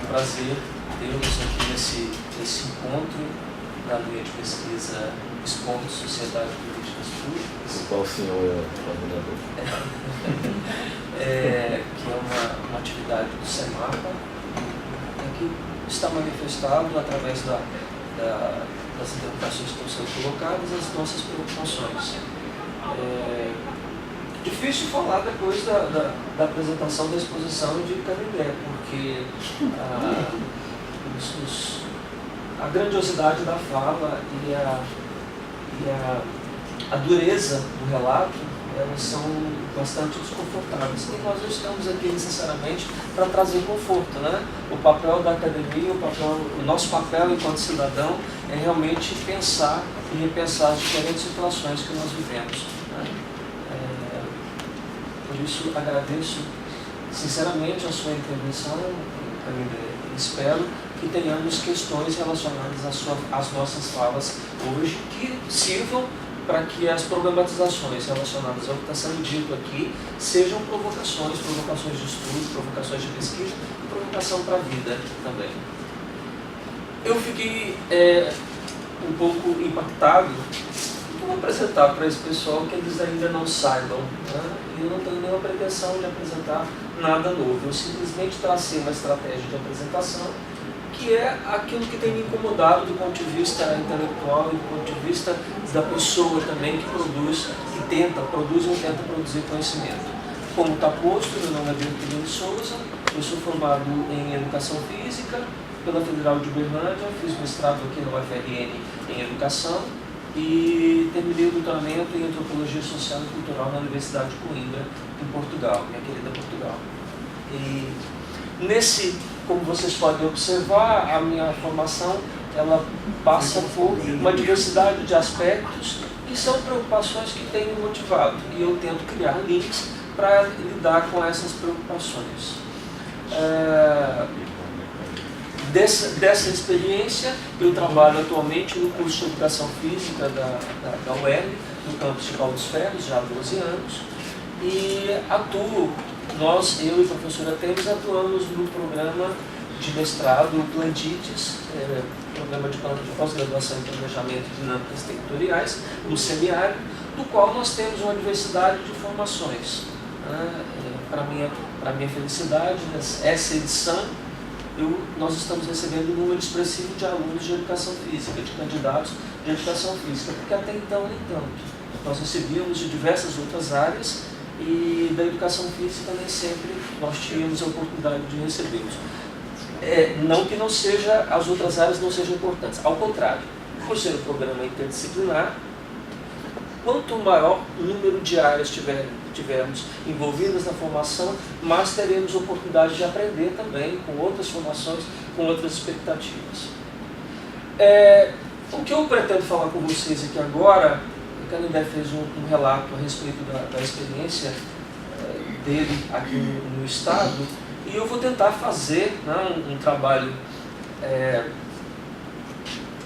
prazer termos aqui esse encontro na linha de pesquisa Expondo Sociedade e Políticas Públicas. O qual o senhor é coordenador? Que é uma atividade do SEMAPA, que está manifestado através das interpretações que estão sendo colocadas, as nossas preocupações. Difícil falar depois da apresentação da exposição de Canindé, porque a grandiosidade da fala e a dureza do relato, elas são bastante desconfortáveis. E nós não estamos aqui necessariamente para trazer conforto, né? O papel da academia, o nosso papel enquanto cidadão é realmente pensar e repensar as diferentes situações que nós vivemos, né? Por isso, agradeço sinceramente a sua intervenção, e espero que tenhamos questões relacionadas às nossas falas hoje que sirvam para que as problematizações relacionadas ao que está sendo dito aqui sejam provocações de estudo, provocações de pesquisa e provocação para a vida também. Eu fiquei um pouco impactado. Vou apresentar para esse pessoal que eles ainda não saibam, né? E eu não tenho nenhuma pretensão de apresentar nada novo. Eu simplesmente tracei uma estratégia de apresentação que é aquilo que tem me incomodado do ponto de vista intelectual e do ponto de vista da pessoa também que produz ou tenta produzir conhecimento. Como está posto, meu nome é Bertolino Souza, eu sou formado em Educação Física pela Federal de Uberlândia, fiz mestrado aqui na UFRN em Educação e terminei o doutoramento em Antropologia Social e Cultural na Universidade de Coimbra, em Portugal, minha querida Portugal. E como vocês podem observar, a minha formação ela passa por uma diversidade de aspectos que são preocupações que têm me motivado e eu tento criar links para lidar com essas preocupações. Dessa experiência, eu trabalho atualmente no curso de Educação Física da UERN, no campus de Paulo dos Ferros, já há 12 anos, e eu e a professora Temes atuamos no programa de mestrado Plandites, programa de pós-graduação em planejamento de dinâmicas territoriais, no semiárido, do qual nós temos uma diversidade de formações. Para minha felicidade, essa edição, nós estamos recebendo um número expressivo de alunos de Educação Física, de candidatos de Educação Física, porque até então nem tanto. Nós recebíamos de diversas outras áreas e da Educação Física nem sempre nós tínhamos a oportunidade de recebê-los. Não que as outras áreas não sejam importantes, ao contrário, por ser um programa interdisciplinar, quanto maior número de áreas tivermos envolvidas na formação, mais teremos oportunidade de aprender também com outras formações, com outras expectativas. O que eu pretendo falar com vocês aqui agora, o Canindé fez um relato a respeito da experiência dele aqui no Estado, e eu vou tentar fazer um trabalho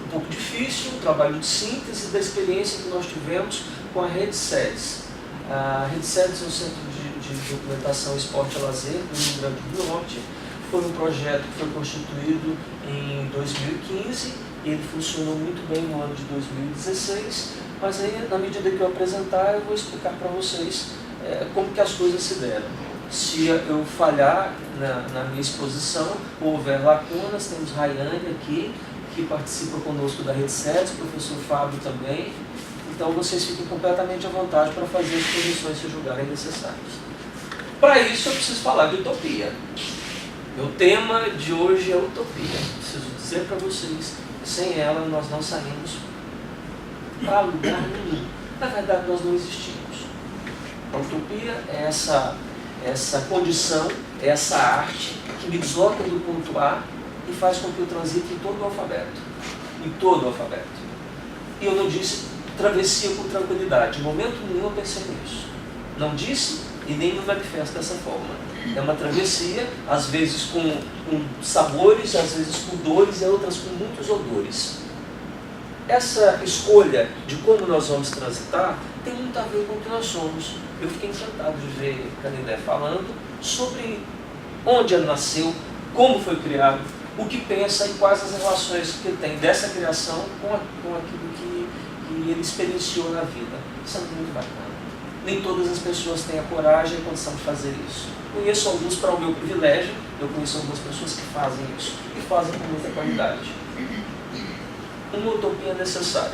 um pouco difícil, um trabalho de síntese da experiência que nós tivemos com a Rede SEDES. A Rede SEDES é um centro de documentação esporte e lazer do Rio Grande do Norte. Foi um projeto que foi constituído em 2015 e ele funcionou muito bem no ano de 2016, mas aí, na medida que eu apresentar, eu vou explicar para vocês como que as coisas se deram. Se eu falhar na minha exposição, ou houver lacunas, temos Rayane aqui, que participa conosco da Rede SEDES, o professor Fábio também. Então vocês fiquem completamente à vontade para fazer as correções se julgarem necessárias. Para isso eu preciso falar de utopia. Meu tema de hoje é utopia. Preciso dizer para vocês que sem ela nós não saímos para lugar nenhum. Na verdade nós não existimos. A utopia é essa condição, é essa arte que me desloca do ponto A e faz com que eu transite em todo o alfabeto. Em todo o alfabeto. E eu não disse travessia com tranquilidade. Em momento nenhum eu pensei nisso. Não disse e nem me manifesto dessa forma. É uma travessia, às vezes com sabores, às vezes com dores e outras com muitos odores. Essa escolha de como nós vamos transitar tem muito a ver com o que nós somos. Eu fiquei encantado de ver Canindé falando sobre onde ele nasceu, como foi criado, o que pensa e quais as relações que ele tem dessa criação com aquilo que ele experienciou na vida. Isso é muito bacana. Nem todas as pessoas têm a coragem e a condição de fazer isso. Conheço alguns para o meu privilégio, eu conheço algumas pessoas que fazem isso e fazem com muita qualidade. Uma utopia necessária.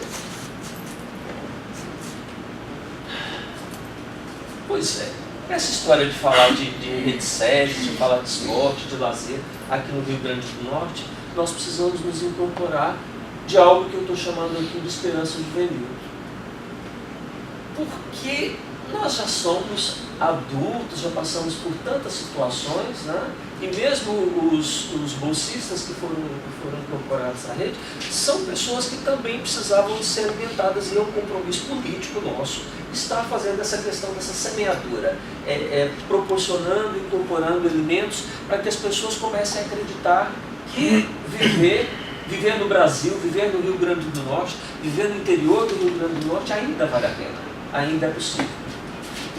Pois é, essa história de falar de headset, de falar de esporte, de lazer aqui no Rio Grande do Norte, nós precisamos nos incorporar de algo que eu estou chamando aqui de esperança juvenil. Porque nós já somos adultos, já passamos por tantas situações, né? E mesmo os bolsistas que foram incorporados à rede são pessoas que também precisavam ser alimentadas, e é um compromisso político nosso estar fazendo essa questão dessa semeadura, proporcionando, incorporando elementos para que as pessoas comecem a acreditar que viver no Brasil, viver no Rio Grande do Norte, viver no interior do Rio Grande do Norte ainda vale a pena, ainda é possível.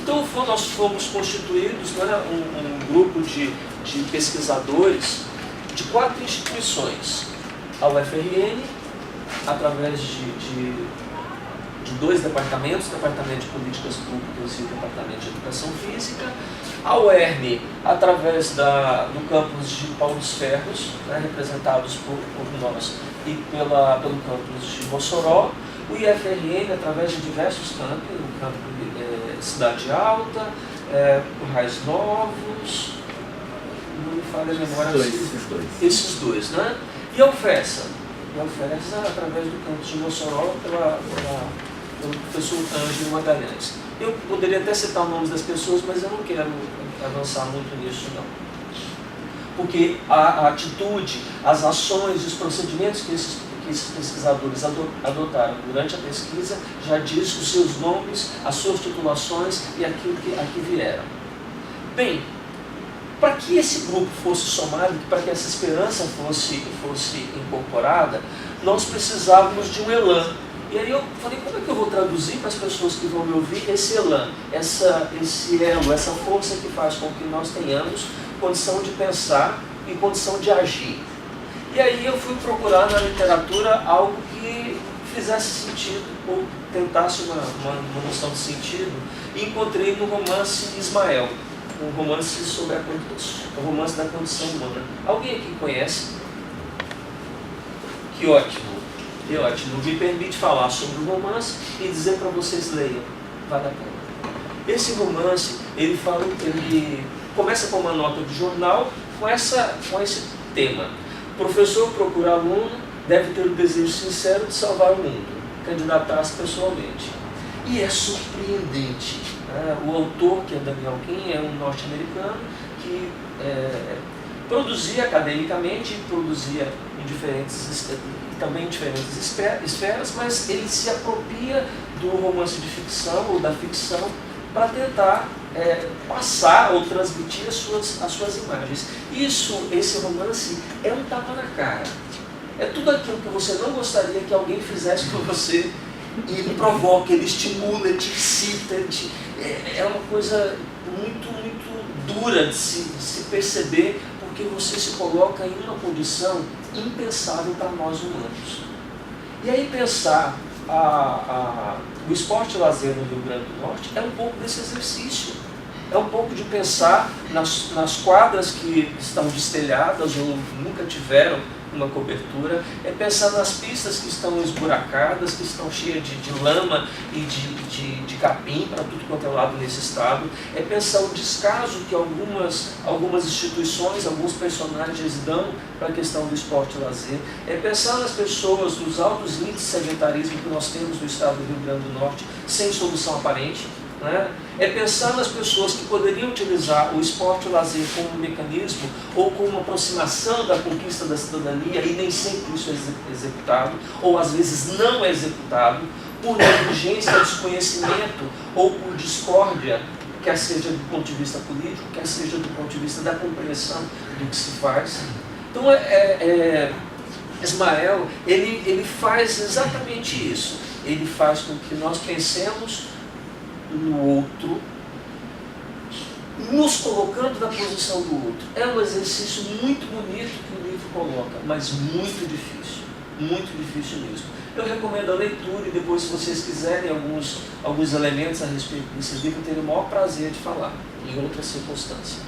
Então nós fomos constituídos, né, um grupo de pesquisadores de 4 instituições. A UFRN, através de 2 departamentos, Departamento de Políticas Públicas e o Departamento de Educação Física. A UERN, através do campus de Paulo dos Ferros, né, representados por nós, e pelo campus de Mossoró. O IFRN, através de diversos campos, o campo Cidade Alta, Currais Novos, não me falha a memória. Esses dois, né? E a UFESA. Através do campus de Mossoró, pelo professor Ângelo Magalhães. Eu poderia até citar os nomes das pessoas, mas eu não quero avançar muito nisso, não. Porque a atitude, as ações, os procedimentos que esses pesquisadores adotaram durante a pesquisa já diz os seus nomes, as suas titulações e aquilo que aqui vieram. Bem, para que esse grupo fosse somado, para que essa esperança fosse incorporada, nós precisávamos de um elan. E aí eu falei, como é que eu vou traduzir para as pessoas que vão me ouvir esse elan, esse elo, essa força que faz com que nós tenhamos condição de pensar e condição de agir. E aí eu fui procurar na literatura algo que fizesse sentido, ou tentasse uma noção de sentido, e encontrei no romance Ismael, um romance sobre o romance da condição humana. Alguém aqui conhece? Que ótimo, que ótimo. Me permite falar sobre o romance e dizer para vocês leiam, vale a pena. Esse romance, ele começa com uma nota de jornal com esse tema. O professor procura aluno, deve ter o desejo sincero de salvar o mundo, candidatar-se pessoalmente. E é surpreendente. O autor, que é Daniel Kim, é um norte-americano que produzia academicamente, produzia também em diferentes esferas, mas ele se apropria do romance de ficção ou da ficção para tentar passar ou transmitir as suas imagens. Esse romance é um tapa na cara. É tudo aquilo que você não gostaria que alguém fizesse com você, e ele provoca, ele estimula, ele te excita, é uma coisa muito, muito dura de se perceber, porque você se coloca em uma condição impensável para nós humanos. E aí pensar o esporte e lazer no Rio Grande do Norte é um pouco desse exercício. É um pouco de pensar nas quadras que estão destelhadas ou nunca tiveram uma cobertura, é pensar nas pistas que estão esburacadas, que estão cheias de lama e de capim para tudo quanto é lado nesse estado, é pensar o descaso que algumas instituições, alguns personagens dão para a questão do esporte e lazer, é pensar nas pessoas, nos altos índices de sedentarismo que nós temos no estado do Rio Grande do Norte, sem solução aparente, né? É pensar nas pessoas que poderiam utilizar o esporte e o lazer como um mecanismo ou como uma aproximação da conquista da cidadania, e nem sempre isso é executado, ou às vezes não é executado, por negligência, desconhecimento ou por discórdia, quer seja do ponto de vista político, quer seja do ponto de vista da compreensão do que se faz. Então, Ismael, ele faz exatamente isso. Ele faz com que nós pensemos no outro, nos colocando na posição do outro. É um exercício muito bonito que o livro coloca, mas muito difícil mesmo. Eu recomendo a leitura e depois, se vocês quiserem alguns elementos a respeito desse livro, eu teria o maior prazer de falar em outras circunstâncias.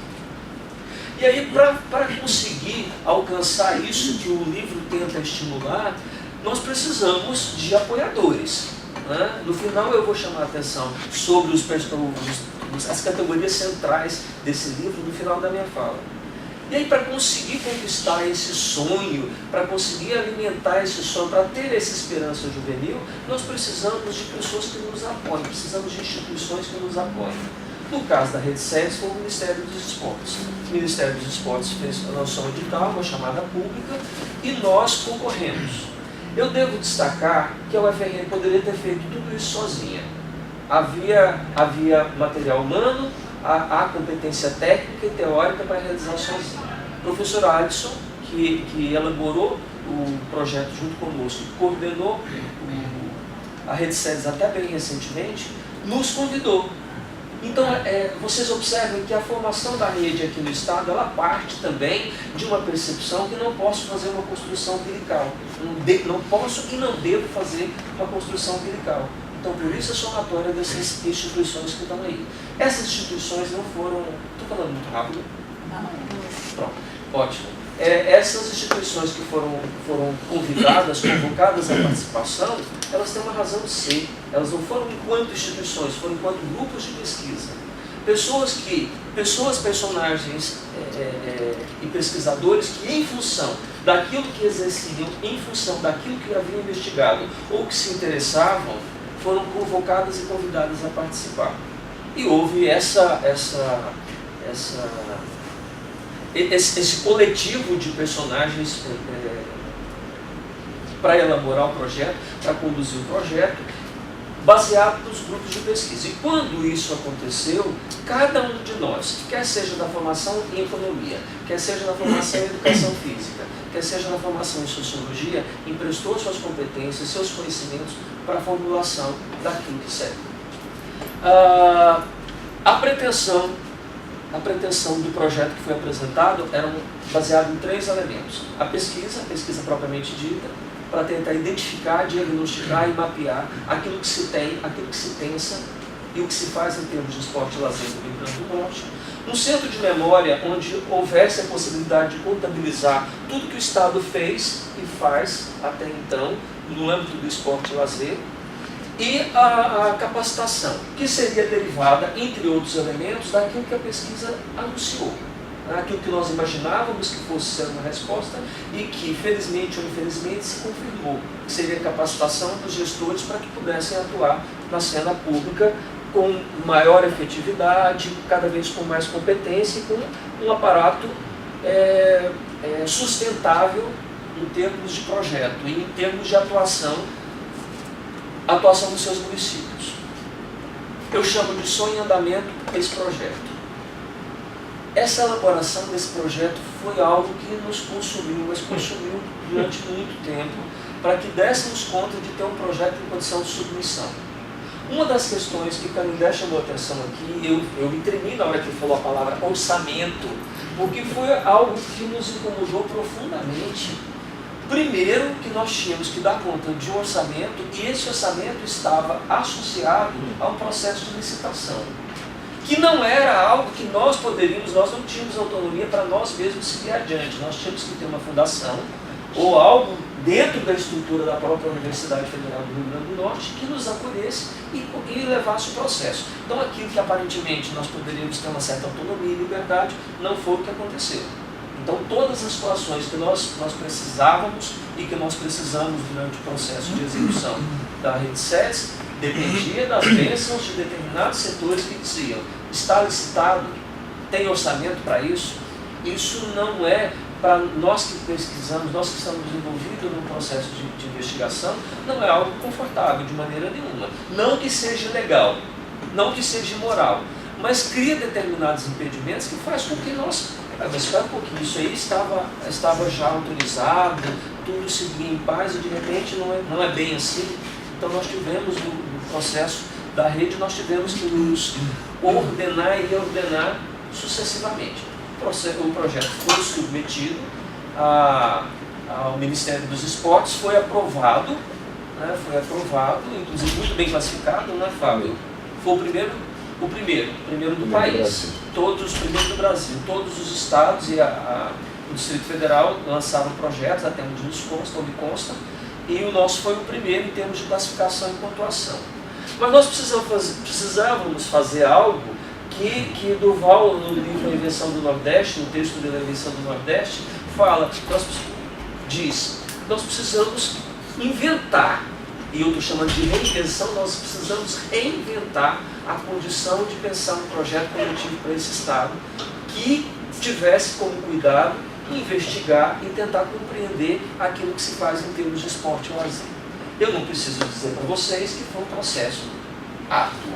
E aí, para conseguir alcançar isso que o livro tenta estimular, nós precisamos de apoiadores. Né? No final eu vou chamar a atenção sobre as categorias centrais desse livro no final da minha fala. E aí, para conseguir conquistar esse sonho, para conseguir alimentar esse sonho, para ter essa esperança juvenil, nós precisamos de pessoas que nos apoiem, precisamos de instituições que nos apoiem. No caso da Rede SEDES, foi o Ministério dos Esportes. O Ministério dos Esportes lançou um edital, uma chamada pública, e nós concorremos. Eu devo destacar que a UFRN poderia ter feito tudo isso sozinha. Havia material humano, há competência técnica e teórica para realizar sozinho. O professor Alisson, que elaborou o projeto junto conosco, coordenou a Rede SEDES até bem recentemente, nos convidou. Então, vocês observem que a formação da rede aqui no Estado, ela parte também de uma percepção que não posso fazer uma construção empirical. Não posso e não devo fazer uma construção empirical. Então, por isso a somatória dessas instituições que estão aí. Essas instituições não foram... Estou falando muito rápido? Não. Pronto, ótimo. Essas instituições que foram convocadas à participação, elas têm uma razão de ser. Elas não foram enquanto instituições, foram enquanto grupos de pesquisa. Personagens e pesquisadores que, em função daquilo que exerciam, em função daquilo que haviam investigado ou que se interessavam, foram convocadas e convidadas a participar. E houve esse coletivo de personagens para elaborar o projeto, para conduzir o projeto, baseado nos grupos de pesquisa. E quando isso aconteceu, cada um de nós, quer seja da formação em economia, quer seja da formação em educação física, quer seja da formação em sociologia, emprestou suas competências, seus conhecimentos para a formulação daquilo que serve. A pretensão do projeto que foi apresentado era baseada em 3 elementos. A pesquisa propriamente dita, para tentar identificar, diagnosticar e mapear aquilo que se tem, aquilo que se pensa e o que se faz em termos de esporte e lazer no Rio Grande do Norte. Um centro de memória onde houvesse a possibilidade de contabilizar tudo que o Estado fez e faz até então no âmbito do esporte e lazer. E a capacitação, que seria derivada, entre outros elementos, daquilo que a pesquisa anunciou. Aquilo que nós imaginávamos que fosse ser uma resposta e que, felizmente ou infelizmente, se confirmou, que seria a capacitação dos gestores para que pudessem atuar na cena pública com maior efetividade, cada vez com mais competência e com um aparato sustentável em termos de projeto e em termos de atuação dos seus municípios. Eu chamo de sonho em andamento esse projeto. Essa elaboração desse projeto foi algo que nos consumiu, mas consumiu durante muito tempo, para que dessemos conta de ter um projeto em condição de submissão. Uma das questões que Canindé chamou a atenção aqui, eu me tremi na hora que ele falou a palavra orçamento, porque foi algo que nos incomodou profundamente. Primeiro, que nós tínhamos que dar conta de um orçamento, e esse orçamento estava associado a um processo de licitação, que não era algo que nós não tínhamos autonomia para nós mesmos seguir adiante. Nós tínhamos que ter uma fundação ou algo dentro da estrutura da própria Universidade Federal do Rio Grande do Norte que nos acolhesse e levasse o processo. Então, aquilo que aparentemente nós poderíamos ter uma certa autonomia e liberdade, não foi o que aconteceu. Então, todas as situações que nós precisávamos e que nós precisamos durante o processo de execução da Rede SEDES dependia das bênçãos de determinados setores que diziam: está licitado, tem orçamento para isso. Isso não é, para nós que pesquisamos, nós que estamos envolvidos no processo de investigação, não é algo confortável de maneira nenhuma. Não que seja legal, não que seja imoral, mas cria determinados impedimentos que faz com que nós... Mas espera um pouquinho, isso aí estava já autorizado, tudo seguia em paz e de repente não é bem assim. Então nós tivemos no processo da rede, nós tivemos que nos ordenar e reordenar sucessivamente. O projeto foi submetido ao Ministério dos Esportes, foi aprovado, né, inclusive muito bem classificado, né, Fábio? Foi o primeiro do país, primeiro do Brasil. Todos os estados e o Distrito Federal lançaram projetos, até onde nos consta, ou me consta, e o nosso foi o primeiro em termos de classificação e pontuação. Mas nós precisávamos fazer algo que Durval, no livro A Invenção do Nordeste, no texto dele A Invenção do Nordeste, nós precisamos inventar, e eu estou chamando de reinvenção, nós precisamos reinventar a condição de pensar um projeto coletivo para esse Estado que tivesse como cuidado investigar e tentar compreender aquilo que se faz em termos de esporte e lazer. Eu não preciso dizer para vocês que foi um processo árduo.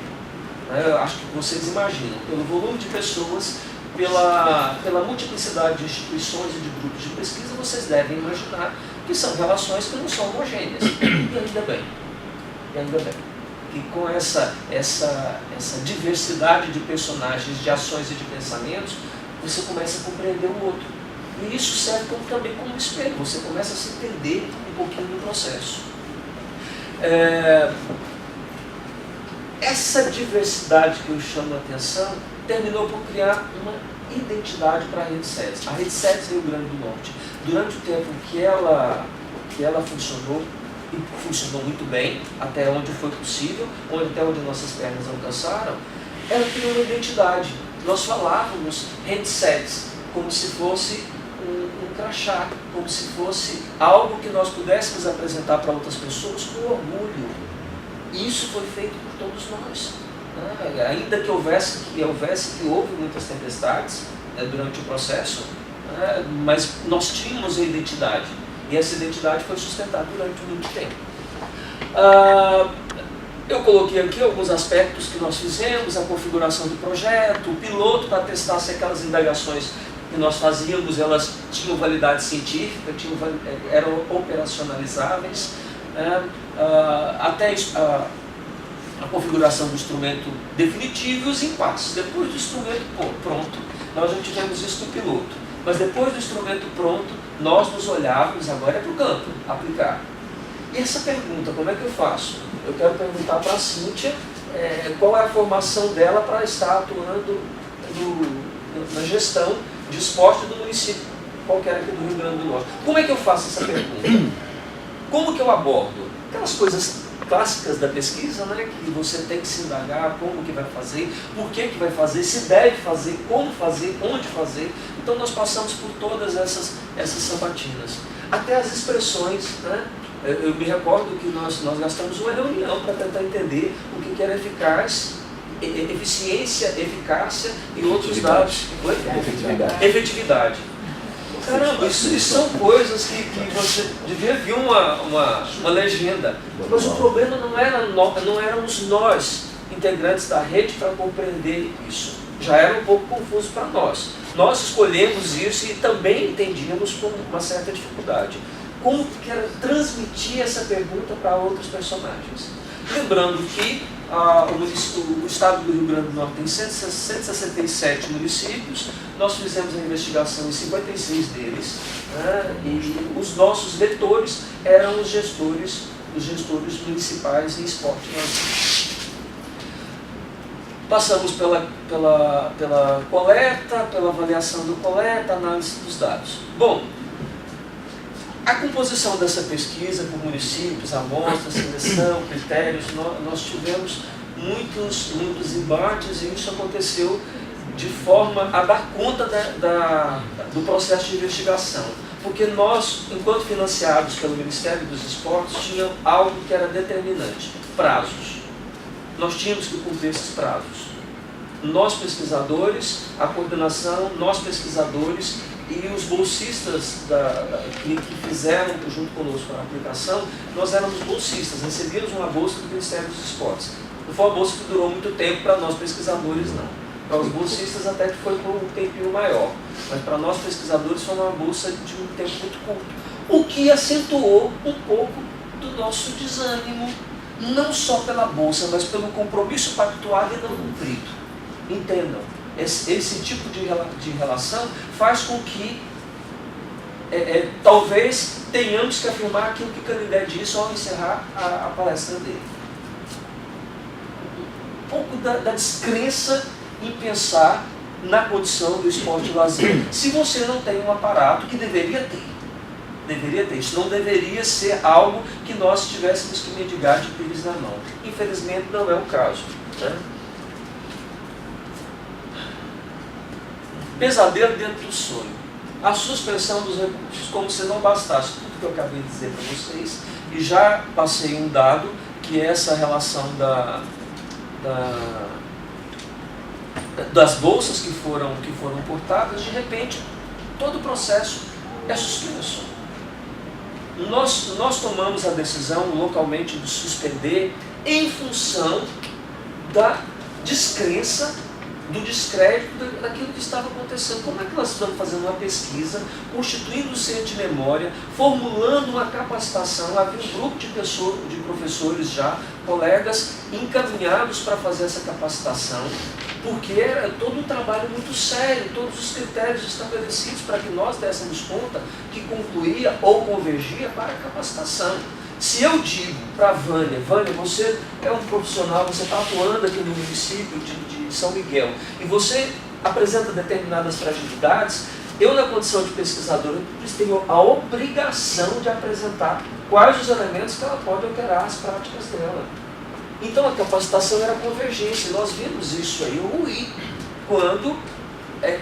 Eu acho que vocês imaginam, pelo volume de pessoas, pela multiplicidade de instituições e de grupos de pesquisa, vocês devem imaginar que são relações que não são homogêneas. E ainda bem. Que com essa diversidade de personagens, de ações e de pensamentos, você começa a compreender o outro. E isso serve também como um espelho, você começa a se entender um pouquinho do processo. Essa diversidade que eu chamo a atenção terminou por criar uma identidade para a Rede SEDES. A Rede SEDES Rio Grande do Norte, durante o tempo que ela funcionou, e funcionou muito bem, até onde foi possível, até onde nossas pernas alcançaram, ela criou uma identidade. Nós falávamos Rede SEDES como se fosse um crachá, como se fosse algo que nós pudéssemos apresentar para outras pessoas com orgulho. E isso foi feito por todos nós. Ainda que houve muitas tempestades durante o processo, mas nós tínhamos a identidade. E essa identidade foi sustentada durante muito tempo. Eu coloquei aqui alguns aspectos que nós fizemos, a configuração do projeto, o piloto para testar se aquelas indagações que nós fazíamos, elas tinham validade científica, eram operacionalizáveis, até a configuração do instrumento definitivo e os impasses. Depois do instrumento pronto, nós já tivemos isso no piloto, mas depois do instrumento pronto, nós nos olhávamos, agora é para o campo, aplicar. E essa pergunta, como é que eu faço? Eu quero perguntar para a Cíntia qual é a formação dela para estar atuando na gestão de esporte do município qualquer aqui do Rio Grande do Norte. Como é que eu faço essa pergunta? Como que eu abordo? Aquelas coisas clássicas da pesquisa, né, que você tem que se indagar, como que vai fazer, por que vai fazer, se deve fazer, como fazer, onde fazer. Então nós passamos por todas essas sabatinas. Até as expressões, né? Eu me recordo que nós gastamos uma reunião para tentar entender o que era eficaz, eficiência, eficácia e outros dados. Efetividade. Caramba, isso são coisas que você devia vir uma legenda. Mas o problema não éramos nós, integrantes da rede, para compreender isso. Já era um pouco confuso para nós. Nós escolhemos isso e também entendíamos com uma certa dificuldade. Como que era transmitir essa pergunta para outros personagens? Lembrando que o estado do Rio Grande do Norte tem 167 municípios, nós fizemos a investigação em 56 deles, né, e os nossos vetores eram os gestores municipais em esporte e lazer. Passamos pela coleta, pela avaliação do coleta, análise dos dados. Bom, a composição dessa pesquisa por municípios, amostras, seleção, critérios, nós tivemos muitos embates e isso aconteceu de forma a dar conta do processo de investigação. Porque nós, enquanto financiados pelo Ministério dos Esportes, tínhamos algo que era determinante: prazos. Nós tínhamos que cumprir esses prazos. Nós pesquisadores, a coordenação, nós pesquisadores e os bolsistas que fizeram junto conosco a aplicação, nós éramos bolsistas, recebíamos uma bolsa do Ministério dos Esportes. Não foi uma bolsa que durou muito tempo para nós pesquisadores, não. Para os bolsistas até que foi por um tempinho maior, mas para nós pesquisadores foi uma bolsa de um tempo muito curto, o que acentuou um pouco do nosso desânimo, não só pela bolsa, mas pelo compromisso pactuado e não cumprido. Entendam, esse tipo de relação faz com que talvez tenhamos que afirmar aquilo que Canindé disse ao encerrar a palestra dele. Um pouco da descrença em pensar na condição do esporte e lazer, se você não tem um aparato que deveria ter. Isso não deveria ser algo que nós tivéssemos que mendigar de pires na mão. Infelizmente não é o caso, né? Pesadelo dentro do sonho. A suspensão dos recursos, como se não bastasse tudo que eu acabei de dizer para vocês, e já passei um dado, que é essa relação das bolsas que foram cortadas. De repente, todo o processo é suspenso. Nós tomamos a decisão localmente de suspender em função da descrença, do descrédito daquilo que estava acontecendo. Como é que nós estamos fazendo uma pesquisa, constituindo um centro de memória, formulando uma capacitação? Havia um grupo de professores já, colegas, encaminhados para fazer essa capacitação, porque era todo um trabalho muito sério, todos os critérios estabelecidos para que nós dessemos conta que concluía ou convergia para a capacitação. Se eu digo para a Vânia, você é um profissional, você está atuando aqui no município de São Miguel, e você apresenta determinadas fragilidades, eu, na condição de pesquisador, tenho a obrigação de apresentar quais os elementos que ela pode alterar as práticas dela. Então a capacitação era convergência, nós vimos isso aí ruim, quando,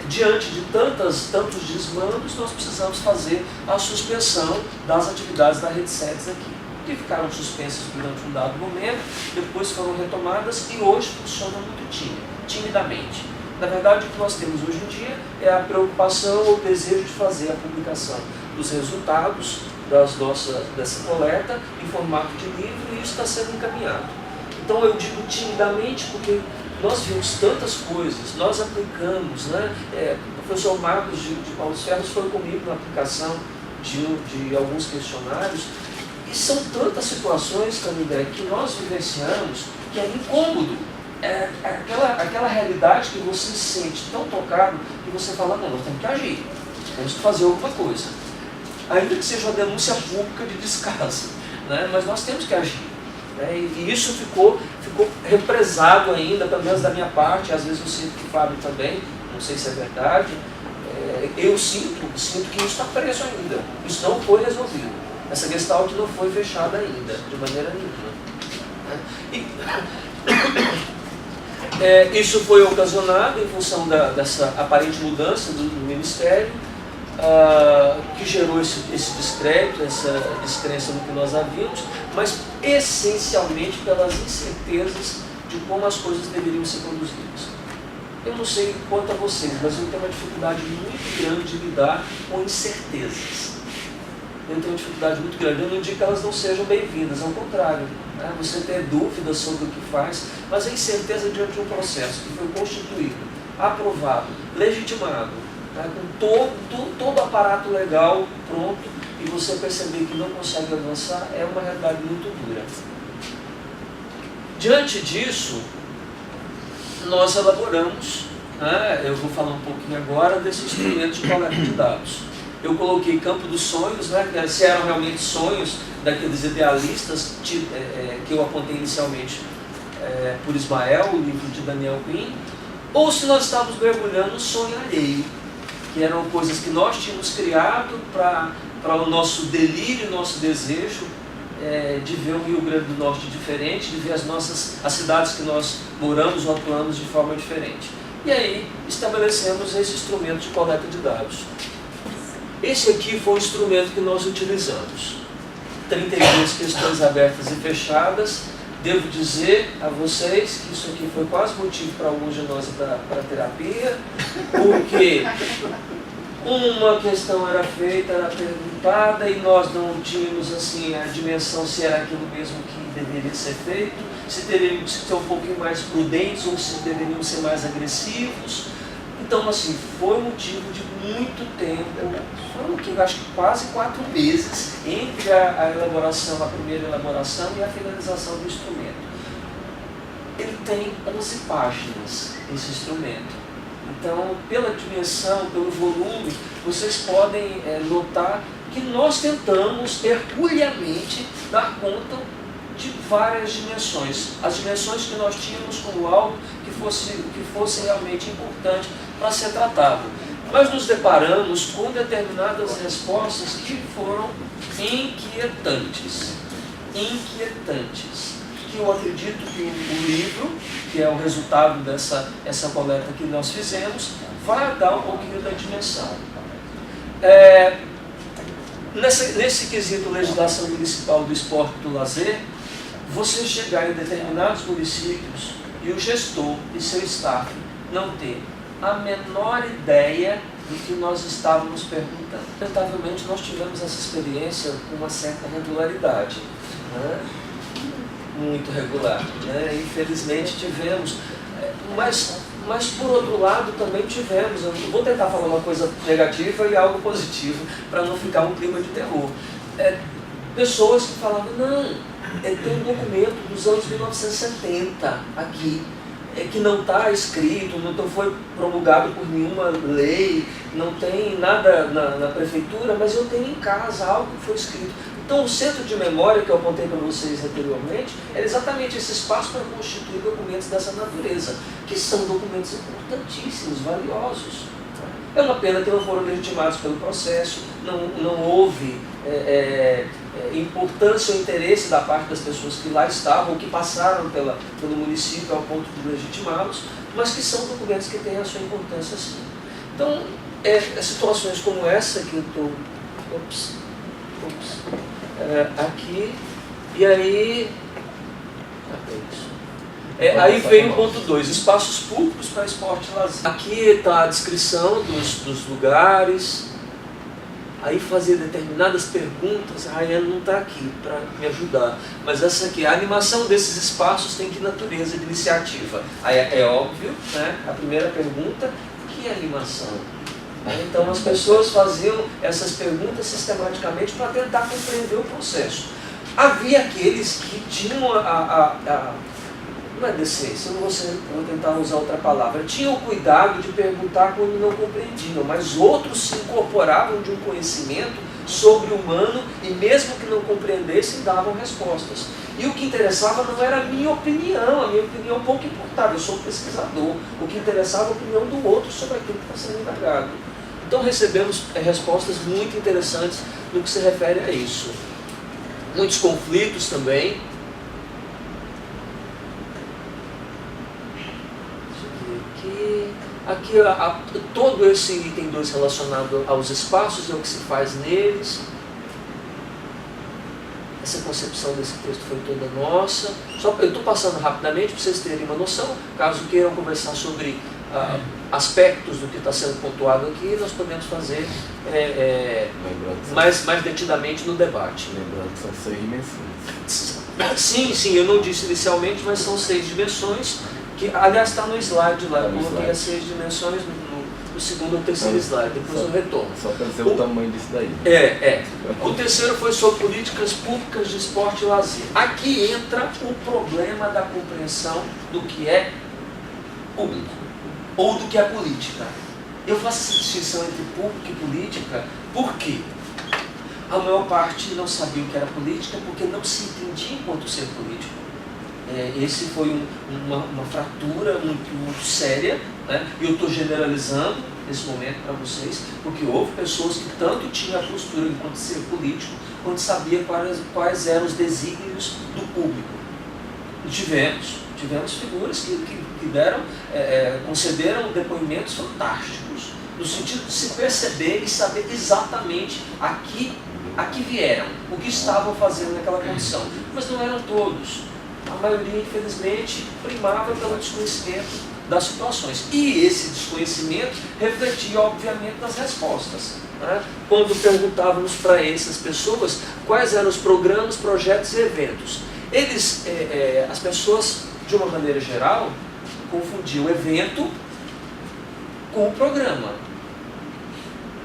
diante de tantos desmandos, nós precisamos fazer a suspensão das atividades da Rede SEDES aqui, que ficaram suspensas durante um dado momento, depois foram retomadas e hoje funcionam muito timidamente. Na verdade, o que nós temos hoje em dia é a preocupação ou o desejo de fazer a publicação dos resultados dessa coleta em formato de livro, e isso está sendo encaminhado. Então eu digo timidamente porque nós vimos tantas coisas, nós aplicamos, né? O professor Marcos de Paulo Ferros foi comigo na aplicação de alguns questionários, e são tantas situações, Canindé, que nós vivenciamos que é incômodo. Aquela realidade que você se sente tão tocado que você fala, não, nós temos que agir, temos que fazer alguma coisa. Ainda que seja uma denúncia pública de descaso, né? Mas nós temos que agir. E isso ficou represado ainda, pelo menos da minha parte, às vezes eu sinto que o Fábio também, não sei se é verdade, eu sinto que isso está preso ainda, isso não foi resolvido, essa gestalt não foi fechada ainda, de maneira nenhuma. Isso foi ocasionado em função dessa aparente mudança do Ministério, que gerou esse descrédito, essa descrença no que nós havíamos, mas essencialmente pelas incertezas de como as coisas deveriam ser conduzidas. Eu não sei quanto a vocês, mas eu tenho uma dificuldade muito grande de lidar com incertezas. Eu tenho uma dificuldade muito grande. Eu não digo que elas não sejam bem-vindas, ao contrário. Você ter dúvidas sobre o que faz, mas a incerteza diante de um processo que foi constituído, aprovado, legitimado, com todo o aparato legal pronto, e você perceber que não consegue avançar, é uma realidade muito dura. Diante disso, nós elaboramos, eu vou falar um pouquinho agora desse instrumento de coleta de dados. Eu coloquei campo dos sonhos, se eram realmente sonhos daqueles idealistas que eu apontei inicialmente por Ismael, o livro de Daniel Pin, ou se nós estávamos mergulhando no sonho alheio, que eram coisas que nós tínhamos criado para o nosso delírio, nosso desejo de ver o Rio Grande do Norte diferente, de ver as cidades que nós moramos ou atuamos de forma diferente. E aí estabelecemos esse instrumento de coleta de dados. Esse aqui foi o instrumento que nós utilizamos. 32 questões abertas e fechadas. Devo dizer a vocês que isso aqui foi quase motivo para alguns de nós para terapia, porque uma questão era feita, era perguntada, e nós não tínhamos assim, a dimensão se era aquilo mesmo que deveria ser feito, se teríamos que ser um pouquinho mais prudentes ou se deveríamos ser mais agressivos. Então, assim, foi motivo de muito tempo, foram que, acho que quase 4 meses entre a primeira elaboração e a finalização do instrumento. Ele tem 11 páginas, esse instrumento. Então, pela dimensão, pelo volume, vocês podem notar que nós tentamos herculeamente dar conta de várias dimensões. As dimensões que nós tínhamos como algo que fosse realmente importante para ser tratado. Mas nos deparamos com determinadas respostas que foram inquietantes. Que eu acredito que o livro, que é o resultado dessa coleta que nós fizemos, vai dar um pouquinho da dimensão. Nesse quesito legislação municipal do esporte e do lazer, você chegar em determinados municípios e o gestor e seu staff não ter a menor ideia do que nós estávamos perguntando. Lamentavelmente, nós tivemos essa experiência com uma certa regularidade, né? Muito regular, né? Infelizmente tivemos, mas por outro lado também tivemos, eu vou tentar falar uma coisa negativa e algo positivo, para não ficar um clima de terror. Pessoas que falavam, não, tem um documento dos anos 1970 aqui, que não está escrito, não foi promulgado por nenhuma lei, não tem nada na prefeitura, mas eu tenho em casa algo que foi escrito. Então o centro de memória que eu apontei para vocês anteriormente era exatamente esse espaço para constituir documentos dessa natureza, que são documentos importantíssimos, valiosos. É uma pena que não foram legitimados pelo processo, não houve importância ou interesse da parte das pessoas que lá estavam, ou que passaram pelo município ao ponto de legitimá-los, mas que são documentos que têm a sua importância sim. Então, situações como essa que eu estou... aqui, e aí... aí vem o ponto 2, espaços públicos para esporte e lazer. Aqui está a descrição dos lugares, aí fazer determinadas perguntas. A Rayane não está aqui para me ajudar, mas essa aqui, a animação desses espaços tem que natureza de iniciativa. Aí é óbvio, né? A primeira pergunta, que é animação? Então as pessoas faziam essas perguntas sistematicamente para tentar compreender o processo. Havia aqueles que tinham não é decência, eu vou tentar usar outra palavra, tinham o cuidado de perguntar quando não compreendiam, mas outros se incorporavam de um conhecimento sobre o humano e mesmo que não compreendessem, davam respostas. E o que interessava não era a minha opinião pouco importava, eu sou pesquisador, o que interessava é a opinião do outro sobre aquilo que está sendo indagado. Então recebemos respostas muito interessantes no que se refere a isso. Muitos conflitos também. Aqui todo esse item 2 relacionado aos espaços é o que se faz neles. Essa concepção desse texto foi toda nossa. Eu estou passando rapidamente para vocês terem uma noção. Caso queiram conversar sobre aspectos do que está sendo pontuado aqui, nós podemos fazer mais detidamente no debate. Lembrando que são 6 dimensões. Sim, eu não disse inicialmente, mas são 6 dimensões. Que, aliás, está no slide lá, eu coloquei as 6 dimensões no segundo ou terceiro slide, depois eu retorno. Só para dizer o tamanho disso daí. O terceiro foi sobre políticas públicas de esporte e lazer. Aqui entra o problema da compreensão do que é público, ou do que é política. Eu faço essa distinção entre público e política, por quê? A maior parte não sabia o que era política, porque não se entendia enquanto ser político. Esse foi uma fratura muito séria, né? E eu estou generalizando nesse momento para vocês, porque houve pessoas que tanto tinham a postura enquanto ser político, quanto sabia quais eram os desígnios do público. E tivemos figuras que deram, concederam depoimentos fantásticos, no sentido de se perceber e saber exatamente a que vieram, o que estavam fazendo naquela condição. Mas não eram todos. A maioria, infelizmente, primava pelo desconhecimento das situações. E esse desconhecimento refletia, obviamente, nas respostas. Né? Quando perguntávamos para essas pessoas quais eram os programas, projetos e eventos, as pessoas, de uma maneira geral, confundiam o evento com o programa.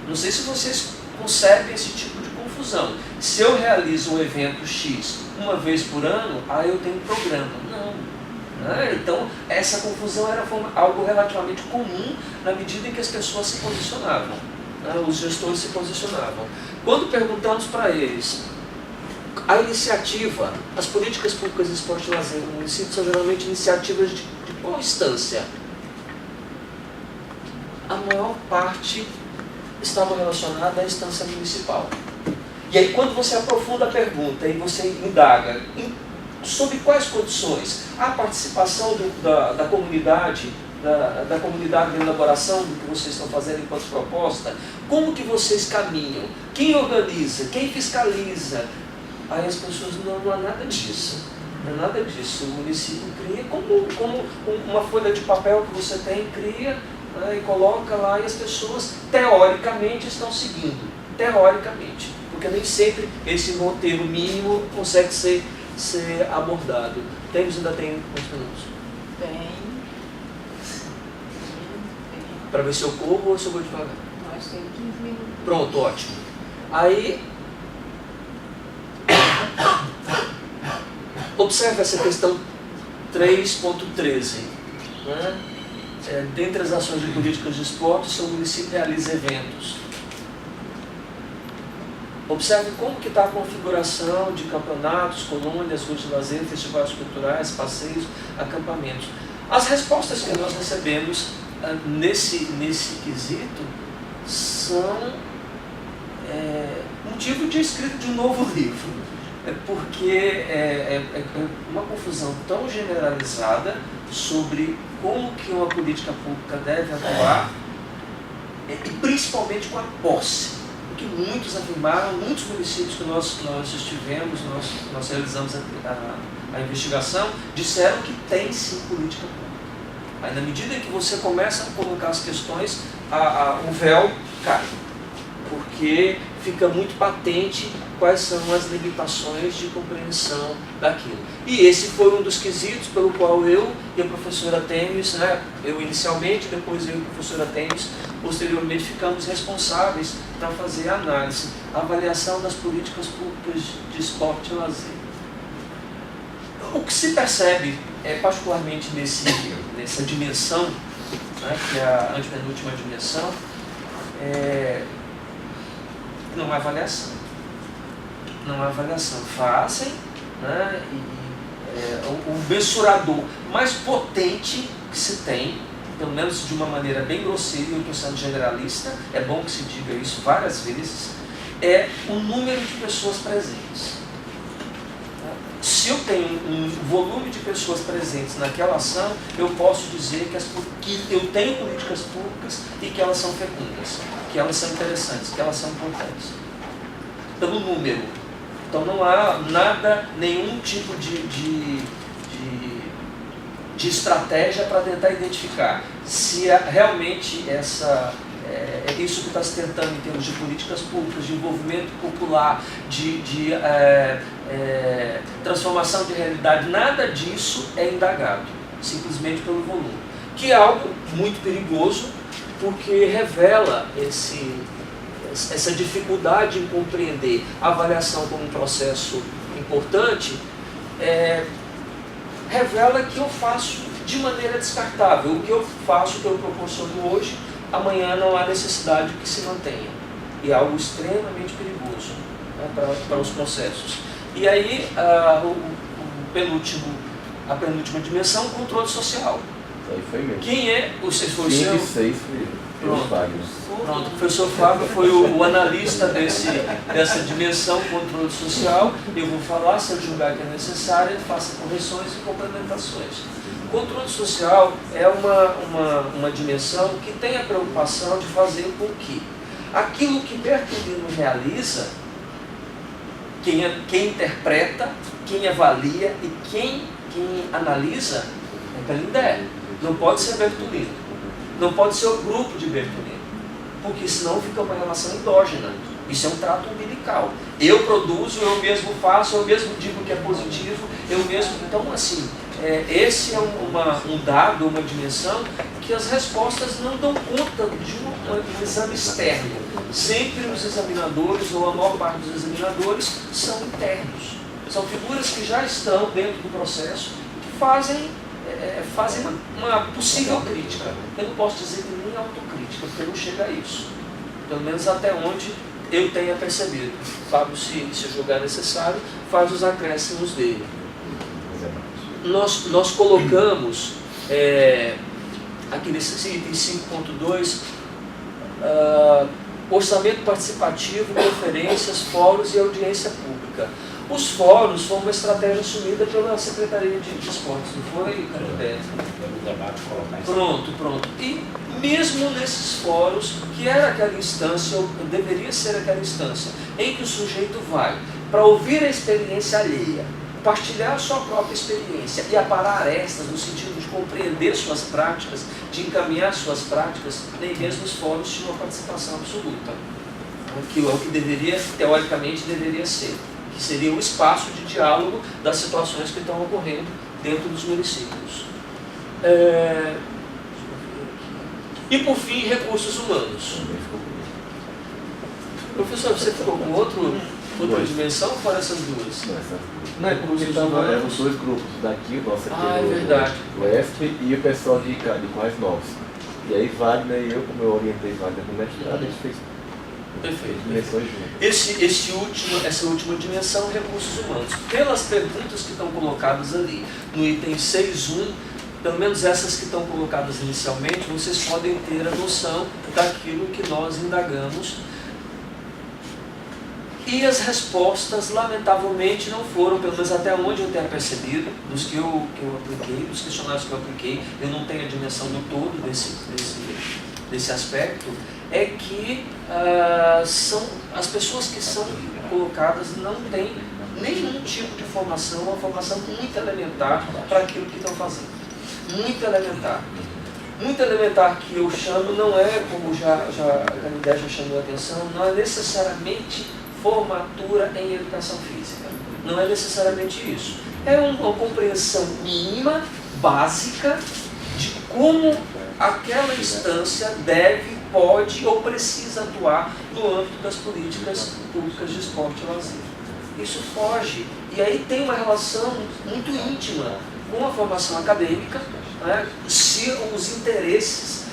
Não sei se vocês concebem esse tipo de confusão. Se eu realizo um evento X uma vez por ano, aí eu tenho um programa. Não. Né? Então, essa confusão era algo relativamente comum na medida em que as pessoas se posicionavam, né? Os gestores se posicionavam. Quando perguntamos para eles, a iniciativa, as políticas públicas de esporte e lazer no município são geralmente iniciativas de qual instância? A maior parte estava relacionada à instância municipal. E aí, quando você aprofunda a pergunta e você indaga sob quais condições a participação da comunidade, da comunidade de elaboração do que vocês estão fazendo enquanto proposta, como que vocês caminham, quem organiza, quem fiscaliza, aí as pessoas não há nada disso. Não é nada disso. O município cria como uma folha de papel que você tem, cria, né, e coloca lá, e as pessoas teoricamente estão seguindo. Teoricamente. Porque nem sempre esse roteiro mínimo consegue ser abordado. Ainda tem quantos minutos? Bem. Para ver se eu corro ou se eu vou devagar? Nós temos 15 minutos. Pronto, ótimo. Aí, observe essa questão 3.13. Né? Dentre as ações de políticas de esporte, o seu município realiza eventos. Observe como que está a configuração de campeonatos, colônias, ruas de lazer, festivais culturais, passeios, acampamentos. As respostas que nós recebemos nesse quesito são motivo de escrita de um novo livro. Porque é uma confusão tão generalizada sobre como que uma política pública deve atuar, e principalmente com a posse. Que muitos afirmaram, muitos municípios que nós estivemos, nós realizamos a investigação, disseram que tem sim política pública. Aí, na medida em que você começa a colocar as questões, o véu cai, porque fica muito patente quais são as limitações de compreensão daquilo. E esse foi um dos quesitos pelo qual eu e a professora Temes, né, eu inicialmente, depois eu e a professora Temes, posteriormente ficamos responsáveis para fazer a análise, a avaliação das políticas públicas de esporte e lazer. O que se percebe, particularmente nessa dimensão, né, que é a antepenúltima dimensão, não há avaliação. Não há avaliação. Fazem, né, o mensurador mais potente que se tem, pelo menos de uma maneira bem grosseira, eu estou sendo generalista, é bom que se diga isso várias vezes, é o número de pessoas presentes. Se eu tenho um volume de pessoas presentes naquela ação, eu posso dizer que eu tenho políticas públicas e que elas são fecundas, que elas são interessantes, que elas são importantes. Pelo número. Então não há nenhum tipo de estratégia para tentar identificar se realmente isso que está se tentando em termos de políticas públicas, de envolvimento popular, de transformação de realidade, nada disso é indagado, simplesmente pelo volume. Que é algo muito perigoso, porque revela essa dificuldade em compreender a avaliação como um processo importante, revela que eu faço de maneira descartável. O que eu faço, o que eu proporciono hoje, amanhã não há necessidade que se mantenha. E é algo extremamente perigoso, né, para os processos. E aí, a penúltima dimensão, o controle social. Isso aí foi mesmo. Quem é? Vocês foram 5 e 6 foi Pronto, o professor Fábio foi o analista dessa dimensão controle social. Eu vou falar, se eu julgar que é necessário, ele faça correções e complementações. O controle social é uma dimensão que tem a preocupação de fazer com que aquilo que Bertolino realiza, quem interpreta, quem avalia e quem analisa é Canindé. Não pode ser Bertolino. Não pode ser o grupo de Bertolino, porque senão fica uma relação endógena. Isso é um trato umbilical. Eu produzo, eu mesmo faço, eu mesmo digo que é positivo, eu mesmo... Então, assim, esse é um dado, uma dimensão que as respostas não dão conta de um exame externo. Sempre os examinadores, ou a maior parte dos examinadores, são internos. São figuras que já estão dentro do processo, que fazem fazem uma possível crítica. Eu não posso dizer que nem autocrítica, porque não chega a isso. Pelo menos até onde eu tenha percebido. Fábio, se julgar necessário, faz os acréscimos dele. Nós colocamos aqui nesse item 5.2 orçamento participativo, conferências, fóruns e audiência pública. Os fóruns foram uma estratégia assumida pela Secretaria de Esportes, não foi, Canudé? Pronto. E mesmo nesses fóruns, que era aquela instância, ou deveria ser aquela instância, em que o sujeito vai para ouvir a experiência alheia, partilhar a sua própria experiência e aparar arestas no sentido de compreender suas práticas, de encaminhar suas práticas, nem mesmo os fóruns tinham uma participação absoluta. Que é o que deveria, teoricamente, deveria ser. Que seria o espaço de diálogo das situações que estão ocorrendo dentro dos municípios. E, por fim, recursos humanos. Professor, você ficou com outra dimensão ou fora essas duas? Não, é porque eram os dois grupos, daqui, o nosso aqui, é verdade. o ESP e o pessoal de Quais Novos. E aí Wagner e eu, como eu orientei Wagner no mestrado, a gente fez dimensões juntas. Essa última dimensão, recursos humanos. Pelas perguntas que estão colocadas ali, no item 6.1, pelo menos essas que estão colocadas inicialmente, vocês podem ter a noção daquilo que nós indagamos. E as respostas, lamentavelmente, não foram, pelo menos até onde eu tenho percebido, dos que eu apliquei, dos questionários que eu apliquei, eu não tenho a dimensão do todo desse aspecto, é que as pessoas que são colocadas não têm nenhum tipo de formação, uma formação muito elementar para aquilo que estão fazendo. Muito elementar. Muito elementar que eu chamo não é, como a Canidé já chamou a atenção, não é necessariamente formatura em educação física. Não é necessariamente isso. É uma compreensão mínima, básica, de como aquela instância deve, pode ou precisa atuar no âmbito das políticas públicas de esporte e lazer. Isso foge. E aí tem uma relação muito íntima com a formação acadêmica, né? Se os interesses,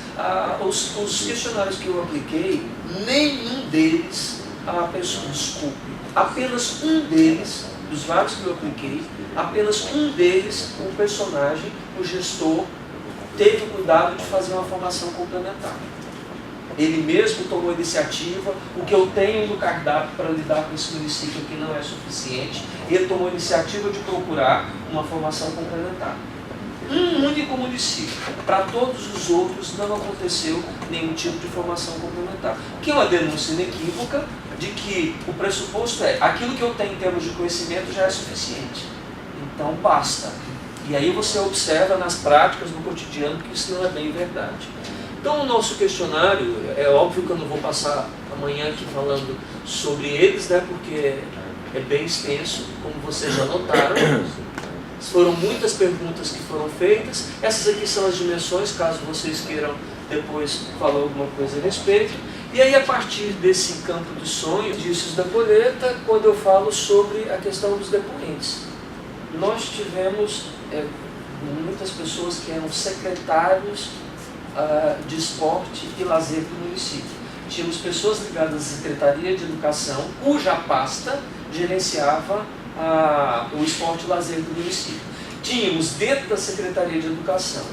os questionários que eu apliquei, nenhum deles, apenas um deles, dos vários que eu apliquei, apenas um deles, o personagem, o gestor, teve o cuidado de fazer uma formação complementar. Ele mesmo tomou iniciativa, o que eu tenho no cardápio para lidar com esse município aqui não é suficiente, ele tomou iniciativa de procurar uma formação complementar. Um único município, para todos os outros não aconteceu nenhum tipo de formação complementar. O que é uma denúncia inequívoca de que o pressuposto é aquilo que eu tenho em termos de conhecimento já é suficiente. Então basta. E aí você observa nas práticas, no cotidiano, que isso não é bem verdade. Então o nosso questionário, é óbvio que eu não vou passar amanhã aqui falando sobre eles, né, porque é bem extenso, como vocês já notaram. Foram muitas perguntas que foram feitas. Essas aqui são as dimensões, caso vocês queiram depois falar alguma coisa a respeito. E aí, a partir desse campo de sonho, indícios da colheita, quando eu falo sobre a questão dos depoentes. Nós tivemos muitas pessoas que eram secretários de esporte e lazer do município. Tínhamos pessoas ligadas à Secretaria de Educação, cuja pasta gerenciava o esporte e lazer do município. Tínhamos dentro da Secretaria de Educação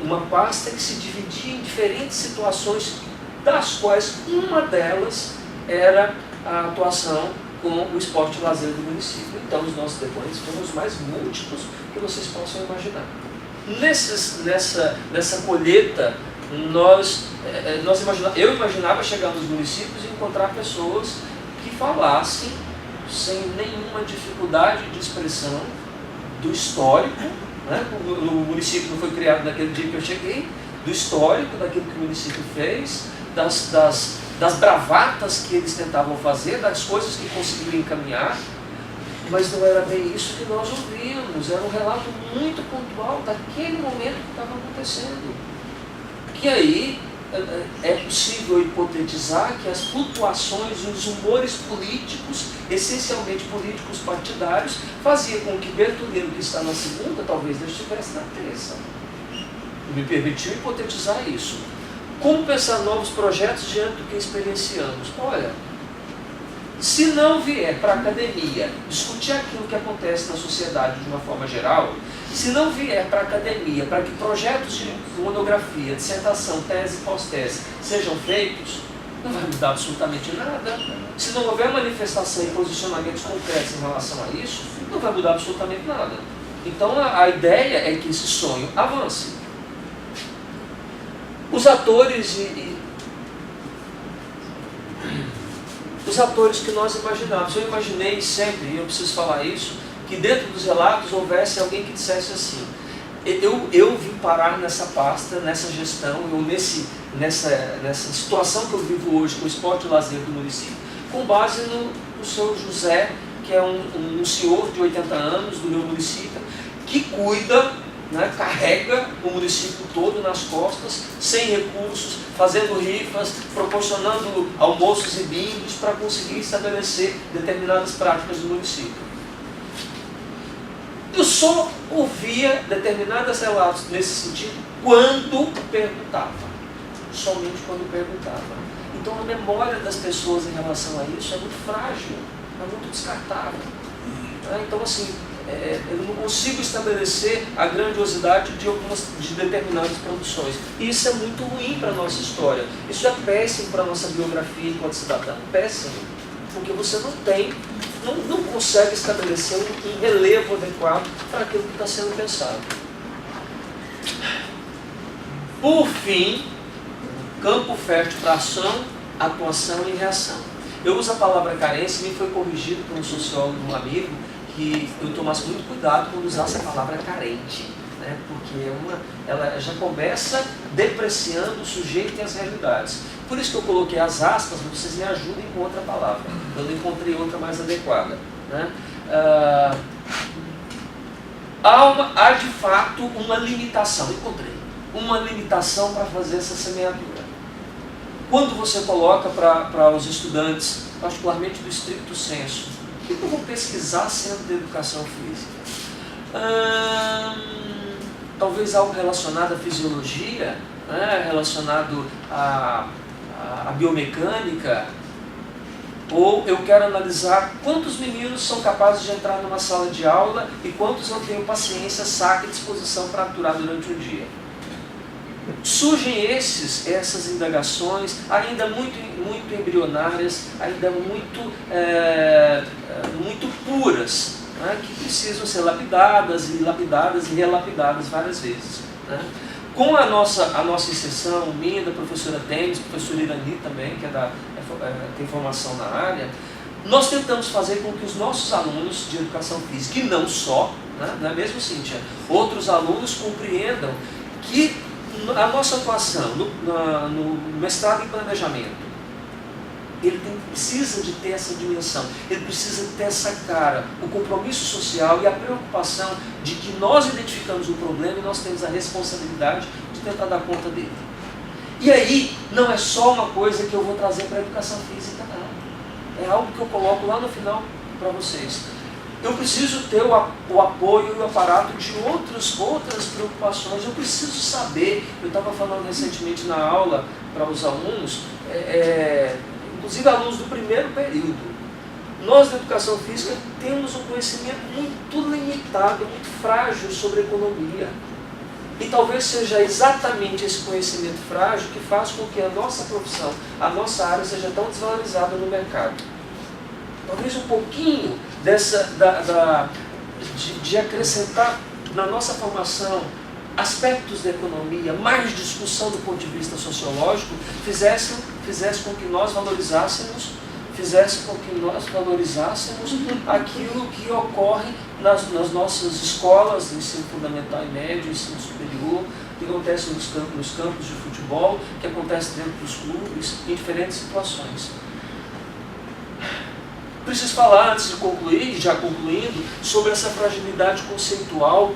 uma pasta que se dividia em diferentes situações, das quais uma delas era a atuação com o esporte e lazer do município. Então os nossos depoentes foram os mais múltiplos que vocês possam imaginar. Nessa colheita, eu imaginava chegar nos municípios e encontrar pessoas que falassem sem nenhuma dificuldade de expressão do histórico, né? O município não foi criado naquele dia que eu cheguei, do histórico, daquilo que o município fez, das bravatas que eles tentavam fazer, das coisas que conseguiram encaminhar, mas não era bem isso que nós ouvíamos, era um relato muito pontual daquele momento que estava acontecendo. Que aí é possível hipotetizar que as flutuações e os humores políticos, essencialmente políticos partidários, faziam com que Bertolino, que está na segunda, talvez ele estivesse na terça. Me permitiu hipotetizar isso. Como pensar novos projetos diante do que experienciamos? Olha, se não vier para a academia discutir aquilo que acontece na sociedade de uma forma geral, se não vier para a academia para que projetos de monografia, dissertação, tese e pós-tese sejam feitos, não vai mudar absolutamente nada. Se não houver manifestação e posicionamentos concretos em relação a isso, não vai mudar absolutamente nada. Então a ideia é que esse sonho avance. Os atores os atores que nós imaginamos. Eu imaginei sempre, e eu preciso falar isso, que dentro dos relatos houvesse alguém que dissesse assim: eu vim parar nessa pasta, nessa gestão, nessa situação que eu vivo hoje com o esporte e o lazer do município, com base no seu José, que é um senhor de 80 anos do meu município, que cuida, né, carrega o município todo nas costas, sem recursos, fazendo rifas, proporcionando almoços e bingos para conseguir estabelecer determinadas práticas do município. Eu só ouvia determinados relatos nesse sentido quando perguntava. Somente quando perguntava. Então a memória das pessoas em relação a isso é muito frágil, é muito descartável. Então assim, eu não consigo estabelecer a grandiosidade de determinadas produções. E isso é muito ruim para a nossa história. Isso é péssimo para a nossa biografia enquanto cidadão. Péssimo. Porque você não consegue estabelecer um relevo adequado para aquilo que está sendo pensado. Por fim, campo fértil para ação, atuação e reação. Eu uso a palavra carência e me foi corrigido por um sociólogo, um amigo, que eu tomasse muito cuidado quando usasse a palavra carente, né? Porque ela já começa depreciando o sujeito e as realidades. Por isso que eu coloquei as aspas, mas vocês me ajudem com outra palavra. Eu não encontrei outra mais adequada, né? Há de fato uma limitação, encontrei, uma limitação para fazer essa semeadura. Quando você coloca para os estudantes, particularmente do estricto senso, o que eu vou pesquisar sendo de educação física? Talvez algo relacionado à fisiologia, né? Relacionado à biomecânica, ou eu quero analisar quantos meninos são capazes de entrar numa sala de aula e quantos eu tenho paciência, saco e disposição para aturar durante o dia. Surgem essas indagações, ainda muito embrionárias, ainda muito puras, né, que precisam ser lapidadas e relapidadas várias vezes, né. Com a nossa inserção, minha, da professora Tênis, professora Irani também, que tem formação na área, nós tentamos fazer com que os nossos alunos de educação física, e não só, né, não é mesmo, Cíntia? Outros alunos compreendam que a nossa atuação no mestrado em planejamento, ele precisa de ter essa dimensão, ele precisa ter essa cara, o compromisso social e a preocupação de que nós identificamos o problema e nós temos a responsabilidade de tentar dar conta dele. E aí, não é só uma coisa que eu vou trazer para a educação física, não. É algo que eu coloco lá no final para vocês. Eu preciso ter o apoio e o aparato de outras preocupações. Eu preciso saber, eu estava falando recentemente na aula para os alunos, inclusive alunos do primeiro período. Nós da educação física temos um conhecimento muito limitado, muito frágil sobre economia. E talvez seja exatamente esse conhecimento frágil que faz com que a nossa profissão, a nossa área seja tão desvalorizada no mercado. Talvez um pouquinho de acrescentar na nossa formação aspectos da economia, mais discussão do ponto de vista sociológico, fizesse com que nós valorizássemos aquilo que ocorre nas nossas escolas de ensino fundamental e médio, ensino superior, que acontece nos campos de futebol, que acontece dentro dos clubes, em diferentes situações. Preciso falar, antes de concluir, já concluindo, sobre essa fragilidade conceitual,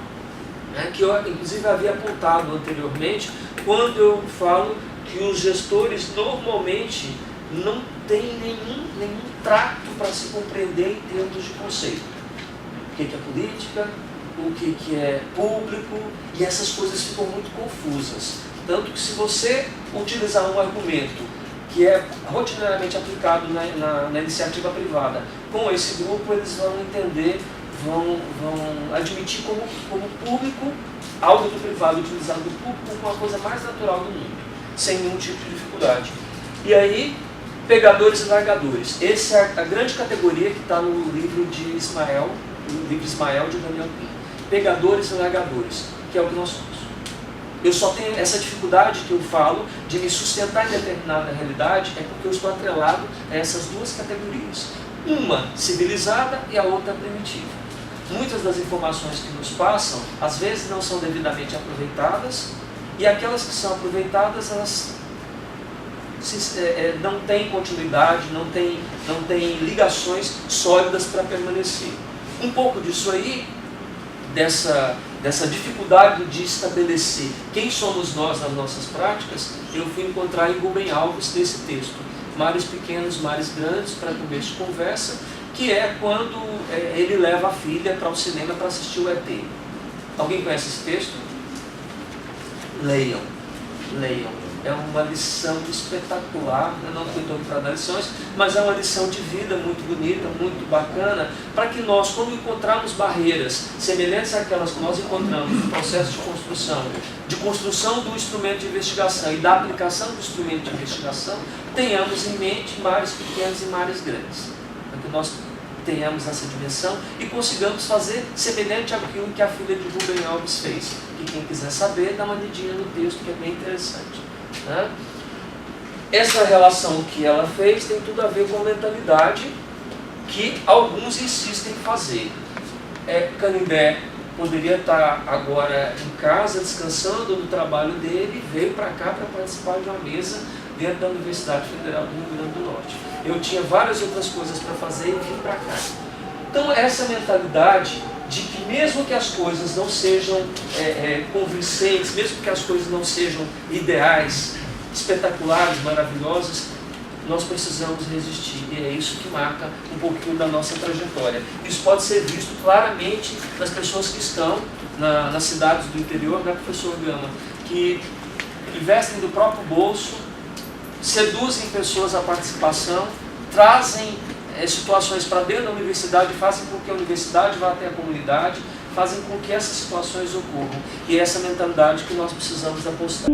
né, que eu inclusive havia apontado anteriormente, quando eu falo que os gestores normalmente não têm nenhum trato para se compreender em termos de conceito. O que é política, o que é público, e essas coisas ficam muito confusas. Tanto que se você utilizar um argumento que é rotineiramente aplicado na iniciativa privada com esse grupo, eles vão entender, vão admitir como público algo do privado utilizado do público como uma coisa mais natural do mundo, sem nenhum tipo de dificuldade. E aí, pegadores e largadores. Essa é a grande categoria que está no livro de Ismael, no livro Ismael de Daniel Pink. Pegadores e largadores, que é o que nós somos. Eu só tenho essa dificuldade que eu falo de me sustentar em determinada realidade, é porque eu estou atrelado a essas duas categorias. Uma civilizada e a outra primitiva. Muitas das informações que nos passam, às vezes não são devidamente aproveitadas, e aquelas que são aproveitadas, elas não têm continuidade, não têm ligações sólidas para permanecer. Um pouco disso aí, dessa dificuldade de estabelecer quem somos nós nas nossas práticas, eu fui encontrar em Rubem Alves nesse texto, Mares Pequenos, Mares Grandes, para começo de conversa, que é quando ele leva a filha para o cinema para assistir o ET. Alguém conhece esse texto? Leiam. É uma lição espetacular, eu não estou aqui para dar lições, mas é uma lição de vida muito bonita, muito bacana, para que nós, quando encontrarmos barreiras semelhantes àquelas que nós encontramos no processo de construção do instrumento de investigação e da aplicação do instrumento de investigação, tenhamos em mente mares pequenos e mares grandes, para que nós tenhamos essa dimensão e consigamos fazer semelhante àquilo que a filha de Rubem Alves fez. E quem quiser saber, dá uma lidinha no texto, que é bem interessante. Essa relação que ela fez tem tudo a ver com a mentalidade que alguns insistem em fazer. Canindé poderia estar agora em casa, descansando do trabalho dele, veio para cá para participar de uma mesa dentro da Universidade Federal do Rio Grande do Norte. Eu tinha várias outras coisas para fazer e vim para cá. Então essa mentalidade de que mesmo que as coisas não sejam convincentes, mesmo que as coisas não sejam ideais, espetaculares, maravilhosas, nós precisamos resistir. E é isso que marca um pouquinho da nossa trajetória. Isso pode ser visto claramente nas pessoas que estão nas cidades do interior, né, professor Gama, que investem do próprio bolso, seduzem pessoas à participação, trazem situações para dentro da universidade, fazem com que a universidade vá até a comunidade, fazem com que essas situações ocorram. E é essa mentalidade que nós precisamos apostar.